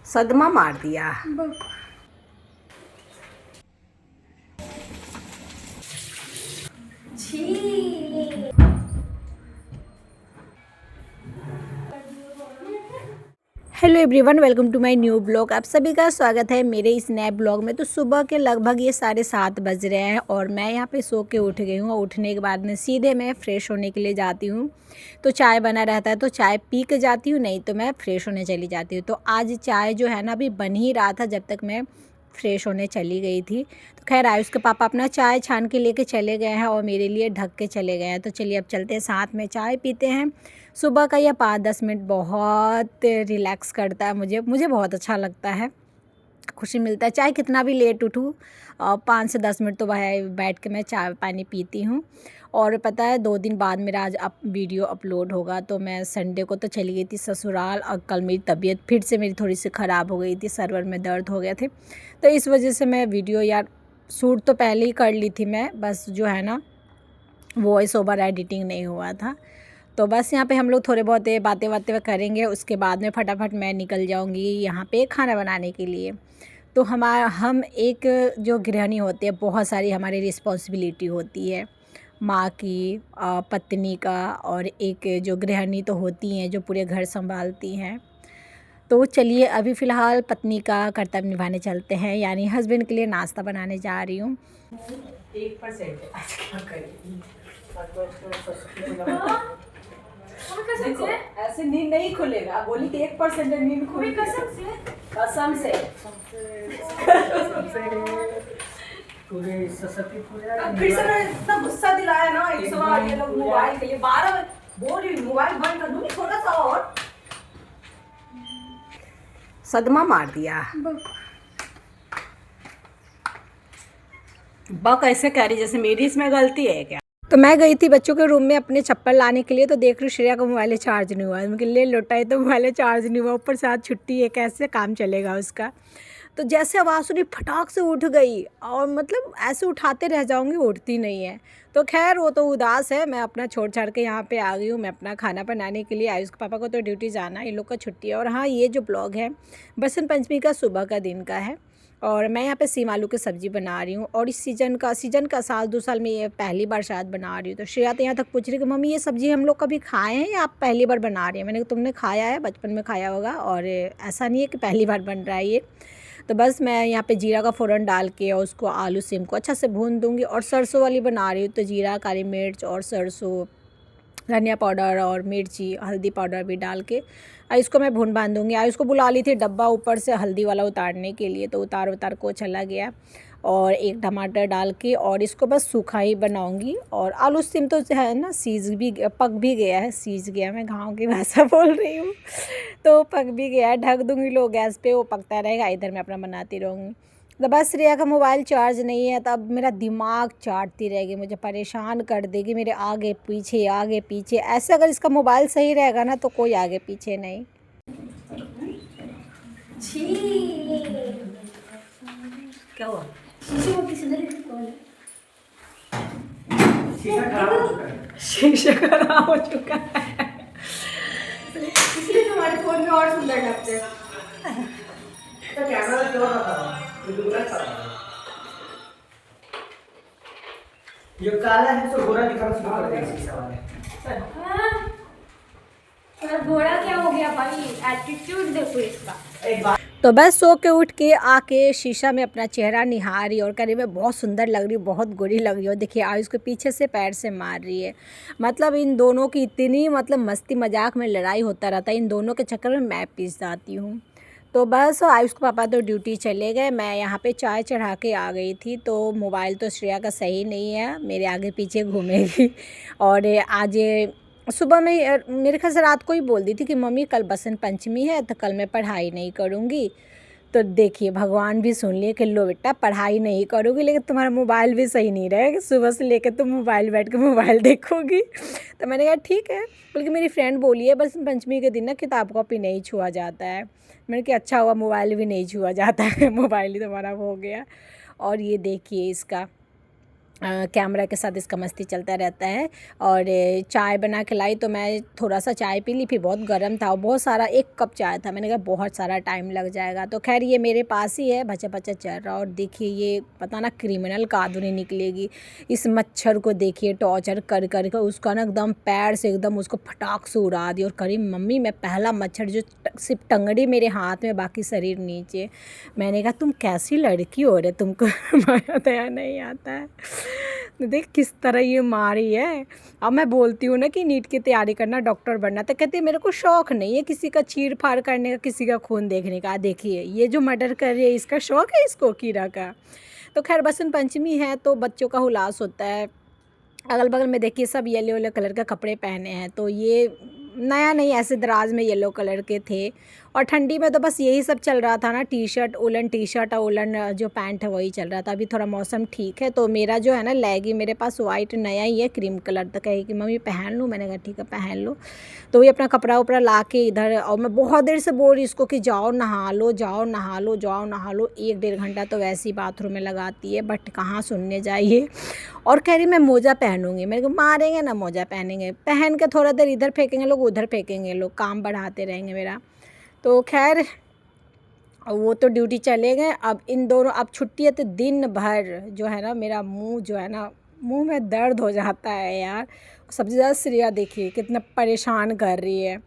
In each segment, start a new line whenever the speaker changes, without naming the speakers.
सदमा मार दिया। Hello everyone, welcome to my new blog. आप सभी का स्वागत है मेरे इस नए ब्लॉग में। तो सुबह के लगभग ये 7:30 बज रहे हैं और मैं यहाँ पे सो के उठ गई हूँ। उठने के बाद में सीधे मैं फ़्रेश होने के लिए जाती हूँ। तो चाय बना रहता है तो चाय पी के जाती हूँ, नहीं तो मैं फ़्रेश होने चली जाती हूँ। तो आज चाय जो है ना अभी बन ही रहा था जब तक मैं फ़्रेश होने चली गई थी। तो खैर आयुष के पापा अपना चाय छान के लेके चले गए हैं और मेरे लिए ढक के चले गए हैं। तो चलिए अब चलते हैं, साथ में चाय पीते हैं। सुबह का यह 5-10 मिनट बहुत रिलैक्स करता है मुझे बहुत अच्छा लगता है, खुशी मिलता है। चाहे कितना भी लेट उठूँ 5 से 10 मिनट तो वह बैठ के मैं चाय पानी पीती हूँ। और पता है 2 दिन बाद मेरा आज वीडियो अपलोड होगा। तो मैं संडे को तो चली गई थी ससुराल और कल मेरी तबीयत फिर से मेरी थोड़ी सी ख़राब हो गई थी, सर्वर में दर्द हो गए थे। तो इस वजह से मैं वीडियो शूट तो पहले ही कर ली थी मैं, बस जो है ना वॉइस ओवर एडिटिंग नहीं हुआ था। तो बस यहाँ पे हम लोग थोड़े बहुत बातें करेंगे, उसके बाद में फटाफट मैं निकल जाऊँगी यहाँ पे खाना बनाने के लिए। तो हम एक जो गृहिणी होते हैं, बहुत सारी हमारी रिस्पॉन्सिबिलिटी होती है माँ की, पत्नी का, और एक जो गृहिणी तो होती हैं जो पूरे घर संभालती हैं। तो चलिए अभी फ़िलहाल पत्नी का कर्तव्य निभाने चलते हैं, यानी हस्बैंड के लिए नाश्ता बनाने जा रही हूँ। 1% आज क्या करेगी? देखो ऐसे नींद नहीं खुलेगा, बोली कि 1% नींद खुली। कसम से फिर से मैंने इतना गुस्सा दिलाया ना इस बार। ये लोग मोबाइल के लिए 12 बोल रही, मोबाइल बंद कर दूंगी थोड़ा सा और। सदमा मार दिया। बक ऐसे कह रही जैसे मेरी इसमें गलती है क्या। तो मैं गई थी बच्चों के रूम में अपने चप्पल लाने के लिए, तो देख रही श्रेया का मोबाइल चार्ज नहीं हुआ। उनके लिए लौटाई तो मोबाइल चार्ज नहीं हुआ, ऊपर से आज छुट्टी है, कैसे काम चलेगा उसका। तो जैसे आवाज़ सुनी फटाक से उठ गई और मतलब ऐसे उठाते रह जाऊंगी, उठती नहीं है। तो खैर वो तो उदास है, मैं अपना छोड़ छाड़ के यहाँ पे आ गई हूँ मैं अपना खाना बनाने के लिए। आयुष के पापा को तो ड्यूटी जाना है, इन लोग का छुट्टी है। और हाँ, ये जो ब्लॉग है बसंत पंचमी का सुबह का दिन का है और मैं यहाँ पे सीम आलू की सब्ज़ी बना रही हूँ। और इस सीज़न का साल 2 साल में ये पहली बार शायद बना रही हूँ। तो श्रेया तो यहाँ तक पूछ रही कि मम्मी ये सब्ज़ी हम लोग कभी खाए हैं या आप पहली बार बना रही हैं? मैंने कहा तुमने खाया है, बचपन में खाया होगा, और ऐसा नहीं है कि पहली बार बन रहा है ये। तो बस मैं यहाँ पे जीरा का फ़ौरन डाल के और उसको आलू सीम को अच्छा से भून दूँगी। और सरसों वाली बना रही हूँ तो जीरा, काली मिर्च और सरसों, धनिया पाउडर और मिर्ची, हल्दी पाउडर भी डाल के इसको मैं भून बांध दूँगी। उसको बुला ली थी डब्बा ऊपर से हल्दी वाला उतारने के लिए, तो उतार को चला गया। और एक टमाटर डाल के और इसको बस सूखा ही बनाऊँगी। और आलू सिम तो है ना पक भी गया है, सीज गया, मैं गाँव की भाषा बोल रही हूँ। तो पक भी गया है, ढक दूँगी लो गैस पे, वो पकता रहेगा, इधर मैं अपना बनाती रहूँगी। तो बस श्रेया का मोबाइल चार्ज नहीं है, तब मेरा दिमाग चाटती रहेगी, मुझे परेशान कर देगी, मेरे आगे पीछे ऐसे। अगर इसका मोबाइल सही रहेगा ना तो कोई आगे पीछे नहीं। क्या हुआ? शीशा खराब हो चुका है, इसलिए तुम्हारे फोन में और सुंदर लगते हैं। तो कैमरा क्यों रखा? ये काला है तो गोरा दिखाना शुरू कर देगा शीशा वाले। पर गोरा क्या हो गया भाई, एटीट्यूड देखो इसका। तो बस सो के उठ के आके शीशा में अपना चेहरा निहारी और कह रही मैं बहुत सुंदर लग रही हूँ, बहुत गोरी लग रही हूँ। देखिए आयुष को पीछे से पैर से मार रही है। मतलब इन दोनों की इतनी मस्ती मजाक में लड़ाई होता रहता है, इन दोनों के चक्कर में मैं पिस जाती हूँ। तो बस आयुष के पापा तो ड्यूटी चले गए, मैं यहाँ पे चाय चढ़ा के आ गई थी। तो मोबाइल तो श्रेया का सही नहीं है, मेरे आगे पीछे घूमेगी। और आज सुबह में मेरे ख्याल से रात को ही बोल दी थी कि मम्मी कल बसंत पंचमी है तो कल मैं पढ़ाई नहीं करूँगी। तो देखिए भगवान भी सुन लिए कि लो बेटा पढ़ाई नहीं करोगी, लेकिन तुम्हारा मोबाइल भी सही नहीं रहेगा, सुबह से लेकर तुम मोबाइल बैठ के मोबाइल देखोगी। तो मैंने कहा ठीक है, बल्कि मेरी फ्रेंड बोली है बस पंचमी के दिन ना किताब कॉपी नहीं छुआ जाता है। मैंने कहा अच्छा हुआ मोबाइल भी नहीं छुआ जाता है, मोबाइल ही तुम्हारा हो गया। और ये देखिए इसका कैमरा के साथ इसका मस्ती चलता रहता है। और चाय बना के लाई तो मैं थोड़ा सा चाय पी ली, फिर बहुत गर्म था और बहुत सारा 1 कप चाय था। मैंने कहा बहुत सारा टाइम लग जाएगा, तो खैर ये मेरे पास ही है, बचा बचा चल रहा। और देखिए ये पता ना क्रिमिनल कहाँ नहीं निकलेगी। इस मच्छर को देखिए टॉर्चर कर कर के उसका ना एकदम पैर से एकदम उसको फटाक से उड़ा दी। और करीब मम्मी मैं पहला मच्छर जो सिर्फ टंगड़ी मेरे हाथ में, बाकी शरीर नीचे। मैंने कहा तुम कैसी लड़की हो रे, तुमको माया दया नहीं आता है। देख किस तरह ये मारी है। अब मैं बोलती हूँ ना कि नीट की तैयारी करना, डॉक्टर बनना, तो कहती है मेरे को शौक़ नहीं है किसी का चीर फाड़ करने का, किसी का खून देखने का। देखिए ये जो मर्डर कर रही है इसका शौक़ है इसको, कीड़ा का। तो खैर बसंत पंचमी है तो बच्चों का हुलास होता है। अगल बगल में देखिए सब येलो येलो कलर के कपड़े पहने हैं, तो ये नया नहीं, ऐसे दराज में येलो कलर के थे। और ठंडी में तो बस यही सब चल रहा था ना, T shirt, woollen T shirt और वुलन जो पैंट है वही चल रहा था। अभी थोड़ा मौसम ठीक है तो मेरा जो है ना लेगी मेरे पास वाइट नया ही है, क्रीम कलर। तो कही कि मम्मी पहन लूँ, मैंने कहा ठीक है पहन लो। तो ये अपना कपड़ा उपड़ा ला के इधर, और मैं बहुत देर से बोल रही इसको कि जाओ नहा लो, जाओ नहा लो, जाओ नहा लो। 1-1.5 घंटा तो वैसे ही बाथरूम में लगाती है, बट कहाँ सुनने जाइए। और कह रही मैं मोजा पहनूंगी। मेरे को मारेंगे ना, मोजा पहनेंगे, पहन के थोड़ा देर इधर फेंकेंगे लोग, उधर फेंकेंगे लोग, काम बढ़ाते रहेंगे मेरा। तो खैर वो तो ड्यूटी चले गए। अब इन दोनों, अब छुट्टी है तो दिन भर जो है ना मेरा मुंह जो है ना, मुंह में दर्द हो जाता है यार। सबसे ज़्यादा श्रेया देखिए कितना परेशान कर रही है।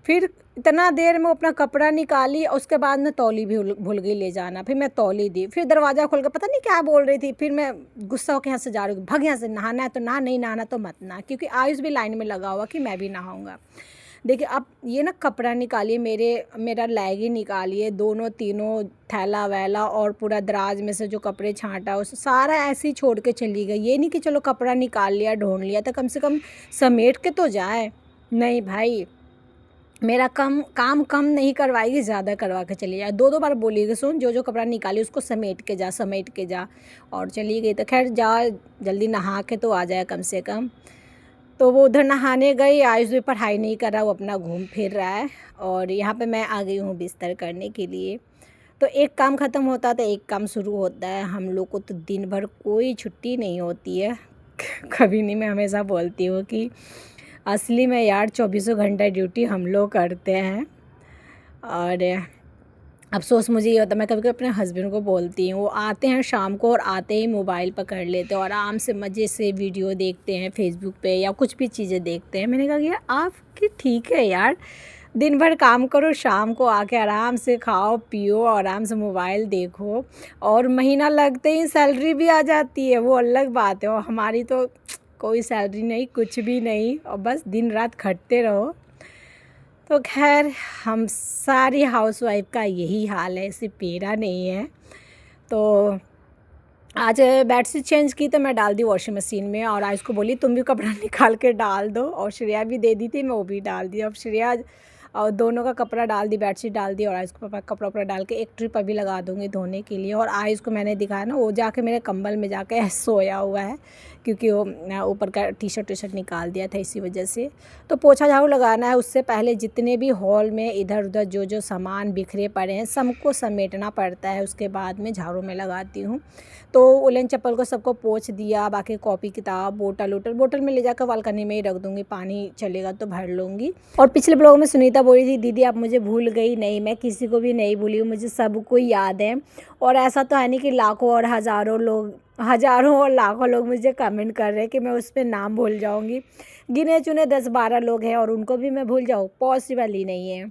फिर इतना देर में अपना कपड़ा निकाली और उसके बाद में तौली भी भूल गई ले जाना। फिर मैं तौली दी, फिर दरवाज़ा खोल के पता नहीं क्या बोल रही थी। फिर मैं गुस्सा होकर यहाँ से जा रही हूँ, भाग यहाँ से, नहाना है तो नहा, नहीं नहाना तो मत नहा, क्योंकि आयुष भी लाइन में लगा हुआ कि मैं भी नहाऊँगा। देखिए अब ये ना कपड़ा निकालिए, मेरा लेगी निकालिए, दोनों तीनों थैला वैला और पूरा दराज में से जो कपड़े छांटा उस सारा ऐसे ही छोड़ के चली गई। ये नहीं कि चलो कपड़ा निकाल लिया ढूंढ लिया, तो कम से कम समेट के तो जाए। नहीं भाई, मेरा काम कम नहीं करवाएगी, ज़्यादा करवा के चली जाए। 2-2 बार बोली कि सुन जो जो कपड़ा निकाली उसको समेट के जा, समेट के जा। और चली गई। तो खैर जा, जल्दी नहा के तो आ जाए कम से कम। तो वो उधर नहाने गई, आयुष भी पढ़ाई नहीं कर रहा, वो अपना घूम फिर रहा है। और यहाँ पे मैं आ गई हूँ बिस्तर करने के लिए। तो एक काम ख़त्म होता है तो एक काम शुरू होता है। हम लोग को तो दिन भर कोई छुट्टी नहीं होती है। कभी नहीं, मैं हमेशा बोलती हूँ कि असली में यार 24 घंटा ड्यूटी हम लोग करते हैं। और अफ़सोस मुझे ये होता है, मैं कभी कभी अपने हस्बैंड को बोलती हूँ, वो आते हैं शाम को और आते ही मोबाइल पकड़ लेते हैं और आराम से मज़े से वीडियो देखते हैं फेसबुक पे या कुछ भी चीज़ें देखते हैं। मैंने कहा यार आपकी ठीक है यार, दिन भर काम करो, शाम को आके आराम से खाओ पियो, आराम से मोबाइल देखो, और महीना लगते ही सैलरी भी आ जाती है, वो अलग बात है। और हमारी तो कोई सैलरी नहीं, कुछ भी नहीं, और बस दिन रात खटते रहो। तो खैर हम सारी हाउसवाइफ का यही हाल है, सिर्फ मेरा नहीं है। तो आज बेडशीट चेंज की तो मैं डाल दी वॉशिंग मशीन में, और आज को बोली तुम भी कपड़ा निकाल के डाल दो, और श्रेया भी दे दी थी, मैं वो भी डाल दी। अब श्रेया और दोनों का कपड़ा डाल दी, बेडशीट डाल दी, और आयुष को कपड़ा उपड़ा डाल के एक ट्रिप अभी लगा दूँगी धोने के लिए। और आयुष को मैंने दिखाया ना, वो जाके मेरे कंबल में जाके सोया हुआ है, क्योंकि वो ऊपर का टी शर्ट निकाल दिया था इसी वजह से। तो पोछा झाड़ू लगाना है, उससे पहले जितने भी हॉल में इधर उधर जो जो सामान बिखरे पड़े हैं सबको समेटना पड़ता है, उसके बाद में झाड़ू में लगाती हूँ। तो उलन चप्पल को सबको पोंछ दिया, बाकी कॉपी किताब बोतल में ले जाकर बालकनी में ही रख दूँगी, पानी चलेगा तो भर लूँगी। और पिछले ब्लॉग में सुनीता बोली थी दीदी आप मुझे भूल गई, नहीं मैं किसी को भी नहीं भूली हूँ, मुझे सबको याद है। और ऐसा तो है नहीं कि लाखों और हज़ारों और लाखों लोग मुझे कमेंट कर रहे हैं कि मैं उस पर नाम भूल जाऊँगी। गिने चुने 10-12 लोग हैं और उनको भी मैं भूल जाऊँ, पॉसिबल ही नहीं है।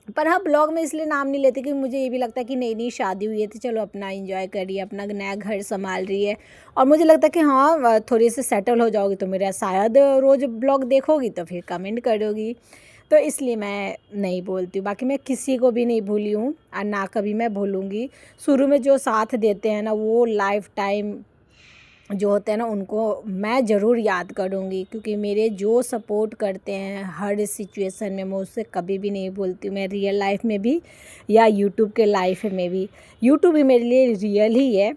पर हाँ ब्लॉग में इसलिए नाम नहीं लेती कि मुझे ये भी लगता है कि नई नई शादी हुई है तो चलो अपना एंजॉय करिए, अपना नया घर संभाल रही है। और मुझे लगता है कि हाँ थोड़ी सी सेटल हो जाओगी तो मेरा शायद रोज़ ब्लॉग देखोगी तो फिर कमेंट करोगी, तो इसलिए मैं नहीं बोलती हूँ। बाकी मैं किसी को भी नहीं भूली हूँ और ना कभी मैं भूलूँगी। शुरू में जो साथ देते हैं ना वो लाइफ टाइम जो होते हैं ना उनको मैं ज़रूर याद करूँगी, क्योंकि मेरे जो सपोर्ट करते हैं हर सिचुएशन में मैं उससे कभी भी नहीं भूलती हूँ। मैं रियल लाइफ में भी या यूट्यूब के लाइफ में भी, यूट्यूब भी मेरे लिए रियल ही है,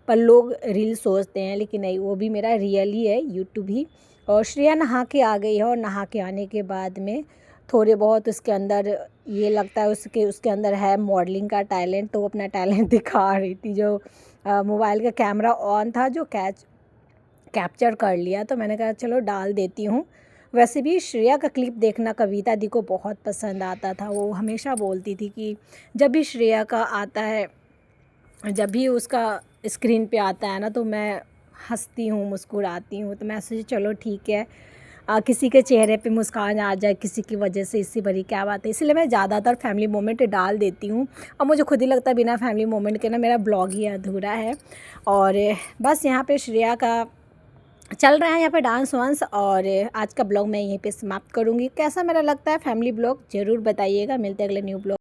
पर लोग रील सोचते हैं, लेकिन नहीं वो भी मेरा रियल ही है, यूट्यूब ही। और श्रेया नहा के आ गई है और नहा के आने के बाद में थोड़े बहुत उसके अंदर ये लगता है उसके अंदर है मॉडलिंग का टैलेंट, तो वो अपना टैलेंट दिखा रही थी। जो मोबाइल का कैमरा ऑन था जो कैच कैप्चर कर लिया, तो मैंने कहा चलो डाल देती हूँ। वैसे भी श्रेया का क्लिप देखना कविता दी को बहुत पसंद आता था। वो हमेशा बोलती थी कि जब भी श्रेया का आता है, जब भी उसका स्क्रीन पे आता है ना, तो मैं हंसती हूँ, मुस्कुराती हूँ। तो मैं सोची चलो ठीक है, किसी के चेहरे पे मुस्कान आ जाए किसी की वजह से, इससे बड़ी क्या बात है। इसलिए मैं ज़्यादातर फैमिली मोमेंट डाल देती हूँ। और मुझे खुद ही लगता है बिना फैमिली मोमेंट के ना मेरा ब्लॉग ही अधूरा है। और बस यहाँ पे श्रेया का चल रहा है यहाँ पे डांस वांस। और आज का ब्लॉग मैं यहीं पे समाप्त करूँगी। कैसा मेरा लगता है फैमिली ब्लॉग ज़रूर बताइएगा। मिलते हैं अगले न्यू ब्लॉग।